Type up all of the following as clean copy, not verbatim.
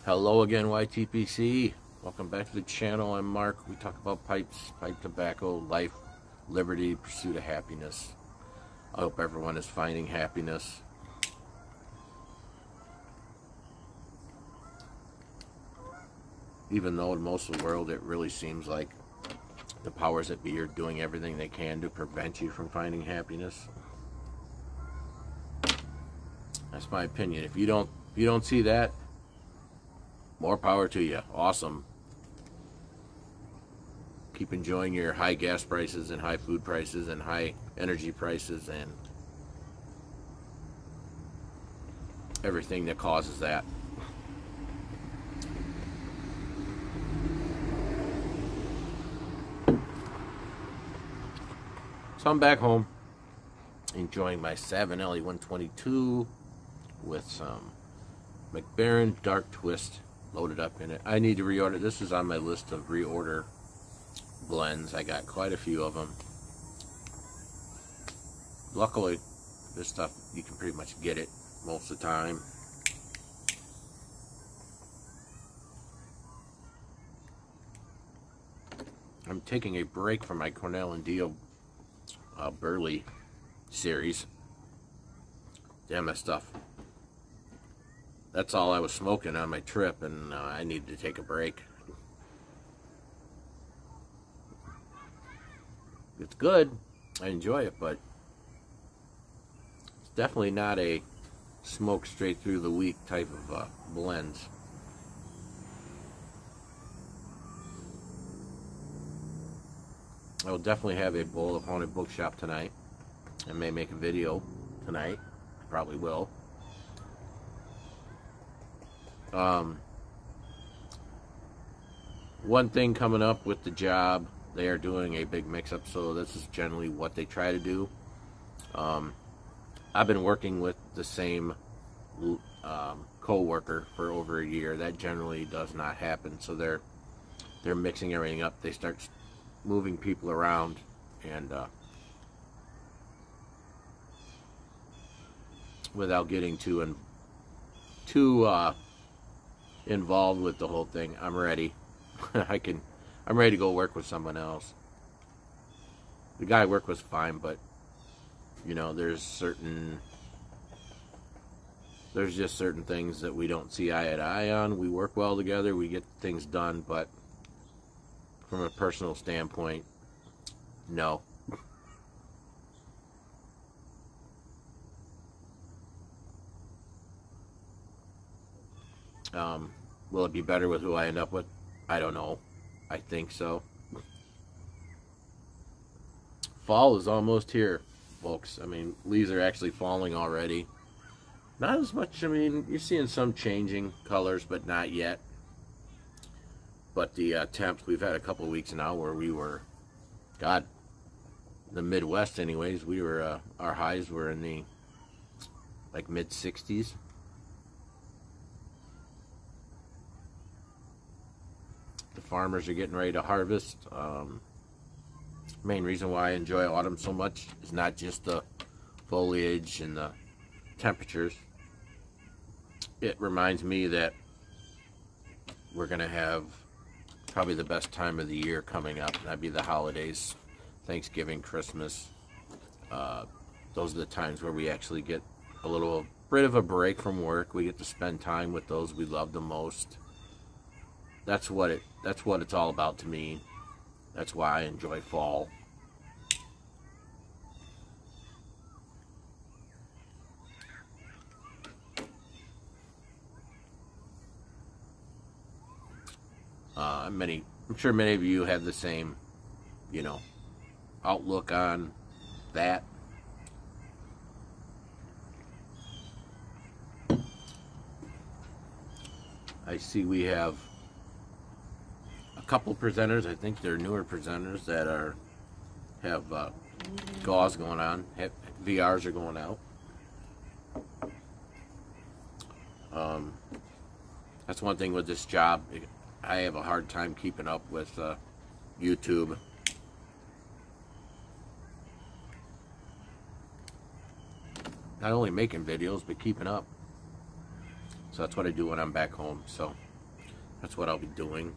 Hello again, YTPC. Welcome back to the channel. I'm Mark. We talk about pipes, pipe tobacco, life, liberty, pursuit of happiness. I hope everyone is finding happiness. Even though in most of the world it really seems like the powers that be are doing everything they can to prevent you from finding happiness. That's my opinion. If you don't see that, more power to you. Awesome. Keep enjoying your high gas prices and high food prices and high energy prices and everything that causes that. So I'm back home enjoying my Savinelli 122 with some McBaron Dark Twist loaded up in it. I need to reorder. This is on my list of reorder blends. I got quite a few of them. Luckily, this stuff you can pretty much get it most of the time. I'm taking a break from my Cornell and Dio Burley series. Damn, that stuff. That's all I was smoking on my trip, and I needed to take a break. It's good. I enjoy it, but it's definitely not a smoke straight through the week type of blends. I will definitely have a bowl of Haunted Bookshop tonight. I may make a video tonight. Probably will. One thing coming up with the job, they are doing a big mix-up, so this is generally what they try to do. I've been working with the same co-worker for over a year. That generally does not happen, so they're mixing everything up. They start moving people around, and without getting too involved with the whole thing, I'm ready. I'm ready to go work with someone else. The guy I work with was fine, but you know, there's just certain things that we don't see eye to eye on. We work well together, we get things done, but from a personal standpoint, no. Will it be better with who I end up with? I don't know. I think so. Fall is almost here, folks. I mean, leaves are actually falling already. Not as much. I mean, you're seeing some changing colors, but not yet. But the temps, we've had a couple of weeks now where we were, God, the Midwest anyways, we were, our highs were in the, like, mid-60s. The farmers are getting ready to harvest. Main reason why I enjoy autumn so much is not just the foliage and the temperatures. It reminds me that we're going to have probably the best time of the year coming up. That'd be the holidays, Thanksgiving, Christmas. Those are the times where we actually get a little bit of a break from work. We get to spend time with those we love the most. That's what it's all about to me. That's why I enjoy fall. I'm sure many of you have the same, you know, outlook on that. I see we have a couple presenters. I think they're newer presenters that have gauze going on. VRs are going out. That's one thing with this job. I have a hard time keeping up with YouTube. Not only making videos, but keeping up. So that's what I do when I'm back home. So That's what I'll be doing.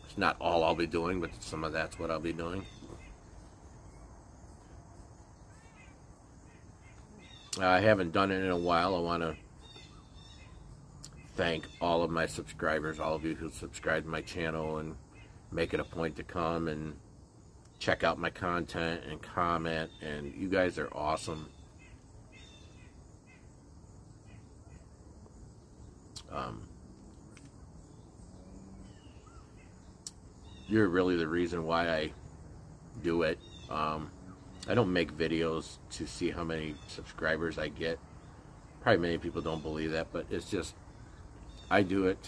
It's not all I'll be doing, but some of that's what I'll be doing. I haven't done it in a while. I want to thank all of my subscribers, all of you who subscribe to my channel and make it a point to come and check out my content and comment, and you guys are awesome. You're really the reason why I do it. I don't make videos to see how many subscribers I get. Probably many people don't believe that, but it's just, I do it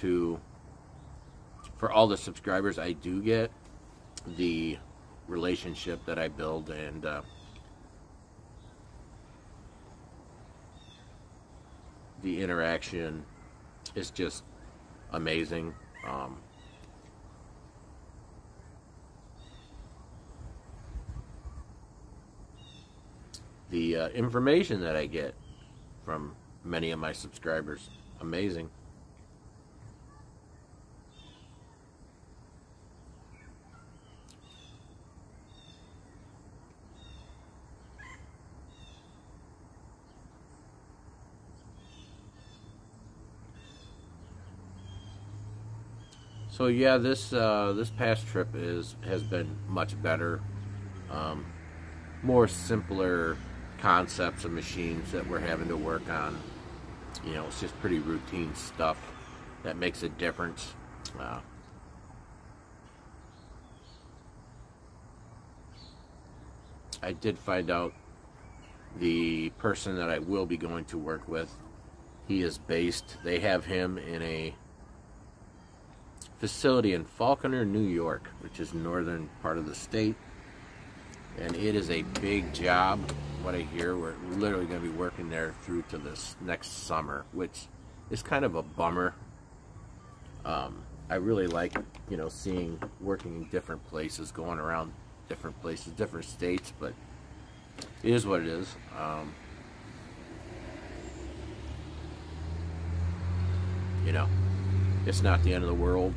for all the subscribers I do get, the relationship that I build, and the interaction is just amazing. The information that I get from many of my subscribers, amazing. So yeah, this past trip has been much better. More simpler concepts of machines that we're having to work on. You know, it's just pretty routine stuff that makes a difference. I did find out the person that I will be going to work with, they have him in a facility in Falconer, New York, which is northern part of the state. And it is a big job, what I hear. We're literally going to be working there through to this next summer, which is kind of a bummer. I really like, you know, working in different places, going around different places, different states, but it is what it is. You know, it's not the end of the world.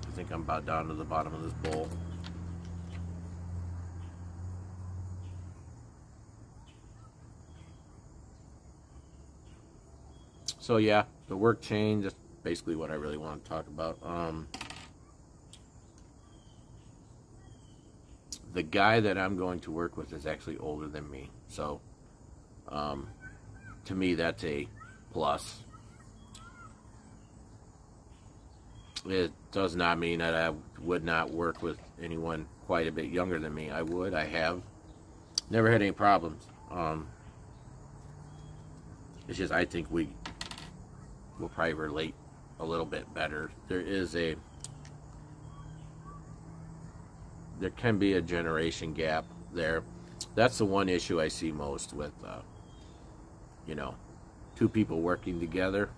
I think I'm about down to the bottom of this bowl. So yeah, the work change, that's basically what I really want to talk about. The guy that I'm going to work with is actually older than me. So to me, that's a plus. It does not mean that I would not work with anyone quite a bit younger than me. I would. I have. Never had any problems. It's just I think we will probably relate a little bit better. There can be a generation gap there. That's the one issue I see most with, you know, two people working together.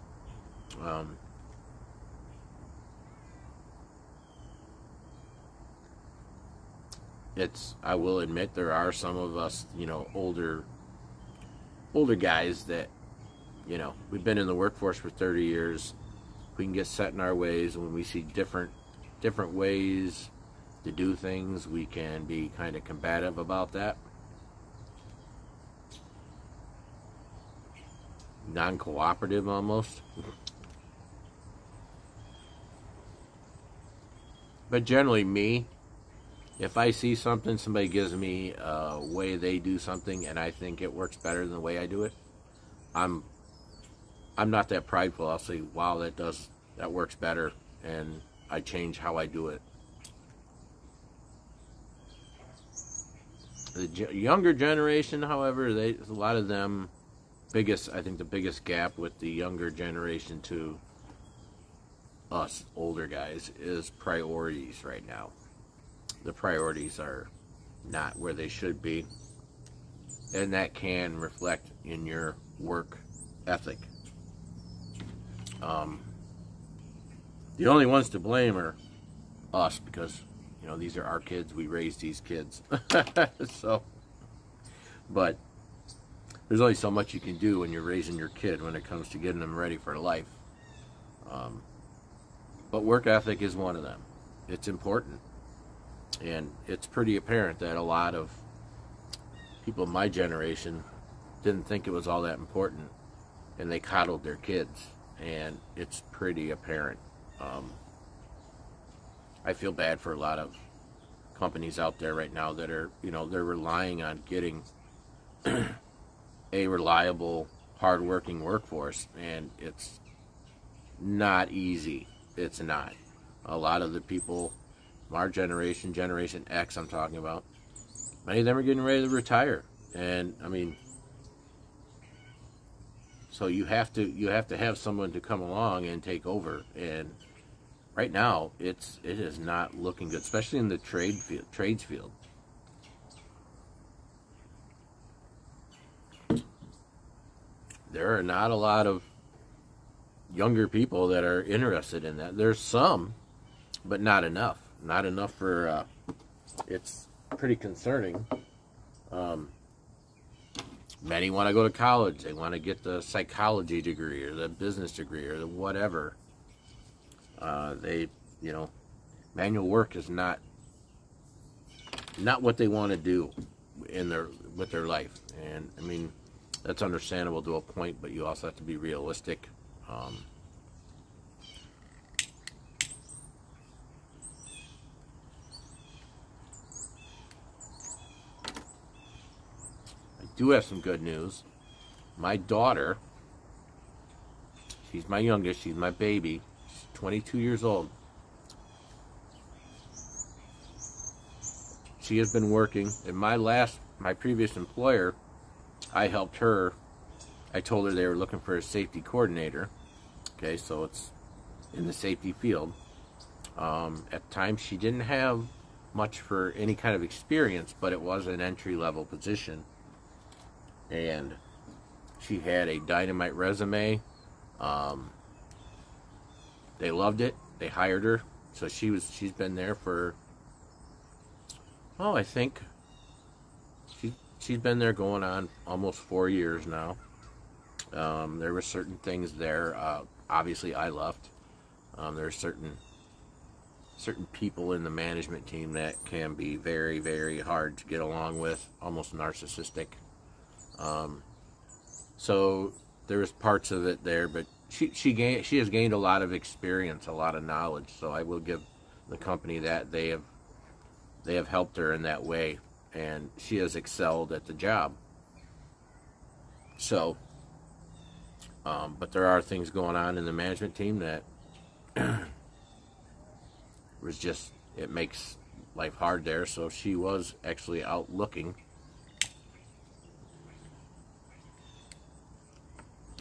I will admit there are some of us, you know, older guys that, you know, we've been in the workforce for 30 years. We can get set in our ways, and when we see different ways to do things, we can be kind of combative about that. Non-cooperative almost. But generally me, if I see something, somebody gives me a way they do something and I think it works better than the way I do it, I'm not that prideful. I'll say, wow, that works better, and I change how I do it. The younger generation, however, a lot of them, I think the biggest gap with the younger generation to us older guys is priorities right now. The priorities are not where they should be, and that can reflect in your work ethic. The only ones to blame are us, because, you know, these are our kids. We raised these kids. So, but there's only so much you can do when you're raising your kid when it comes to getting them ready for life. But work ethic is one of them. It's important. And it's pretty apparent that a lot of people in my generation didn't think it was all that important, and they coddled their kids, and it's pretty apparent. I feel bad for a lot of companies out there right now that are, they're relying on getting a reliable, hardworking workforce, and it's not easy. It's not. A lot of the people, our generation, Generation X I'm talking about, many of them are getting ready to retire. And I mean, so you have to have someone to come along and take over. And right now it is not looking good, especially in the trades field. There are not a lot of younger people that are interested in that. There's some, but not enough. Not enough for, it's pretty concerning. Many want to go to college. They want to get the psychology degree or the business degree or the whatever. Manual work is not what they want to do with their life. And I mean, that's understandable to a point, but you also have to be realistic. I do have some good news. My daughter, she's my youngest, she's my baby, she's 22 years old. She has been working in my previous employer. I helped her. I told her they were looking for a safety coordinator. Okay, so it's in the safety field. At times she didn't have much for any kind of experience, but it was an entry-level position. And she had a dynamite resume. They loved it. They hired her. So she's been there for, I think she's been there going on almost 4 years now. There were certain things there. Obviously, I left. There are certain people in the management team that can be very, very hard to get along with, almost narcissistic. So there was parts of it there, but she has gained a lot of experience, a lot of knowledge. So I will give the company that they have helped her in that way, and she has excelled at the job. So, but there are things going on in the management team that it makes life hard there. So she was actually out looking,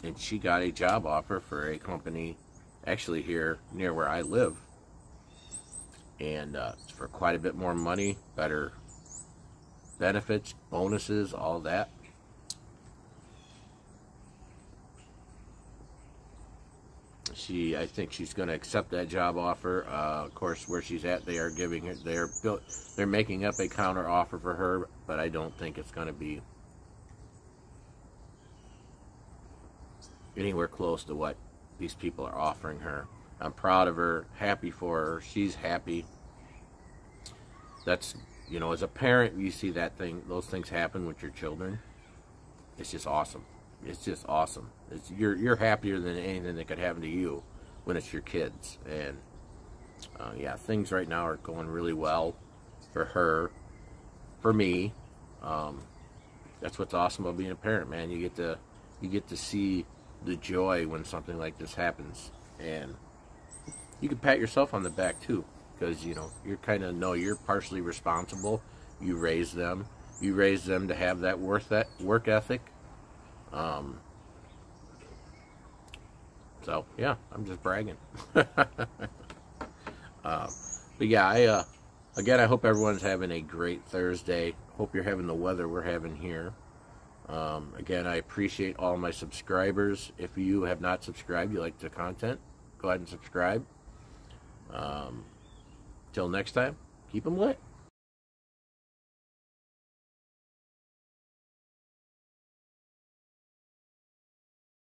and she got a job offer for a company actually here near where I live, and it's for quite a bit more money, better benefits, bonuses, all that. I think she's going to accept that job offer. Of course, where she's at, they're making up a counter offer for her, but I don't think it's going to be anywhere close to what these people are offering her. I'm proud of her, happy for her. She's happy. That's, as a parent, you see those things happen with your children. It's just awesome. It's just awesome. You're happier than anything that could happen to you when it's your kids. And yeah, things right now are going really well for her, for me. That's what's awesome about being a parent, man. You get to see the joy when something like this happens, and you can pat yourself on the back too, because you're partially responsible. You raised them to have that work ethic. So yeah, I'm just bragging. But yeah, again, I hope everyone's having a great Thursday. Hope you're having the weather we're having here. Again, I appreciate all my subscribers. If you have not subscribed, you like the content, go ahead and subscribe. Till next time, keep them lit.